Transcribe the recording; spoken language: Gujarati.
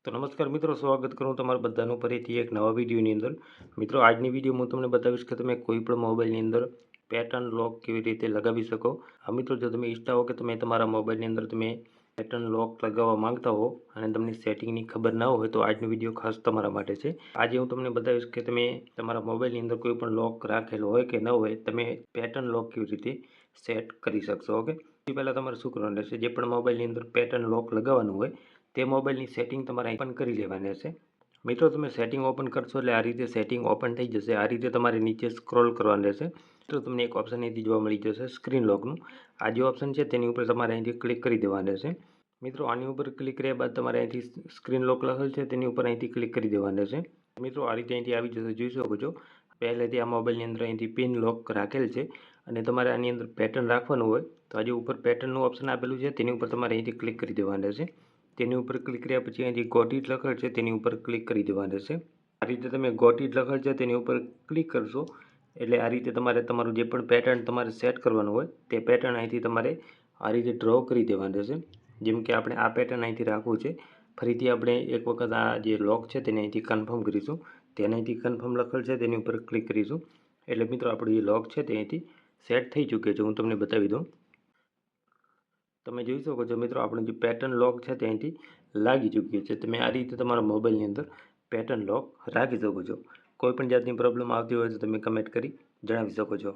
તો નમસ્કાર મિત્રો, સ્વાગત કરું તમારા બધાનું ફરીથી એક નવા વિડીયોની અંદર. મિત્રો, આજની વિડીયો હું તમને બતાવીશ કે તમે કોઈ પણ મોબાઈલની અંદર પેટર્ન લોક કેવી રીતે લગાવી શકો. હા મિત્રો, જો તમે ઈચ્છતા હો કે તમે તમારા મોબાઈલની અંદર તમે પેટર્ન લોક લગાવવા માંગતા હો અને તમને સેટિંગની ખબર ના હોય તો આજનો વિડીયો ખાસ તમારા માટે છે. આજે હું તમને બતાવીશ કે તમે તમારા મોબાઈલની અંદર કોઈ પણ લોક રાખેલો હોય કે ન હોય, તમે પેટર્ન લોક કેવી રીતે સેટ કરી શકશો. ઓકે, સૌથી પહેલાં તમારે શું કરવાનું રહેશે, જે પણ મોબાઈલની અંદર પેટર્ન લોક લગાવવાનું હોય તે મોબાઈલની સેટિંગ તમારે ઓપન કરી લેવાની હશે. મિત્રો, તમે સેટિંગ ઓપન કરશો એટલે આ રીતે સેટિંગ ઓપન થઈ જશે. આ રીતે તમારે નીચે સ્ક્રોલ કરવાનું રહેશે. તો તમને એક ઓપ્શન અહીંથી જોવા મળી જશે સ્ક્રીન લોકનું. આ જે ઓપ્શન છે તેની ઉપર તમારે અહીંથી ક્લિક કરી દેવાનું રહેશે. મિત્રો, આની ઉપર ક્લિક કર્યા બાદ તમારે અહીંથી સ્ક્રીન લોક લખેલ છે તેની ઉપર અહીંથી ક્લિક કરી દેવાનું રહેશે. મિત્રો, આ રીતે અહીંથી આવી જશે, જોઈ શકો છો. પહેલેથી આ મોબાઈલની અંદર અહીંથી પિન લોક રાખેલ છે અને તમારે આની અંદર પેટર્ન રાખવાનું હોય તો આજે ઉપર પેટર્નનું ઓપ્શન આપેલું છે તેની ઉપર તમારે અહીંથી ક્લિક કરી દેવાનું રહેશે. તેની ઉપર ક્લિક કર્યા પછી અહીંથી ગોટ ઇટ લખેલ છે તેની ઉપર ક્લિક કરી દેવાનું રહેશે. આ રીતે તમે ગોટ ઇટ લખેલ છે તેની ઉપર ક્લિક કરશો એટલે આ રીતે તમારે તમારું જે પણ પેટર્ન તમારે સેટ કરવાનું હોય તે પેટર્ન અહીંથી તમારે આ રીતે ડ્રો કરી દેવાનું રહેશે. જેમ કે આપણે આ પેટર્ન અહીંથી રાખવું છે. ફરીથી આપણે એક વખત આ જે લોક છે તેને અહીંથી કન્ફર્મ કરીશું. તેને અહીંથી કન્ફર્મ લખેલ છે તેની ઉપર ક્લિક કરીશું એટલે મિત્રો આપણું જે લોક છે તે અહીંથી સેટ થઈ ચૂક્યો છે. હું તમને બતાવી દઉં. તમે જોઈ શકો છો મિત્રો, આપણું જે પેટર્ન લોક છે તે અહીંથી લાગી ચૂક્યું છે. તમે આ રીતે તમારા મોબાઈલની અંદર પેટર્ન લોક રાખી શકો છો. કોઈ પણ જાતની પ્રોબ્લેમ આવતી હોય તો તમે કમેન્ટ કરી જણાવી શકો છો.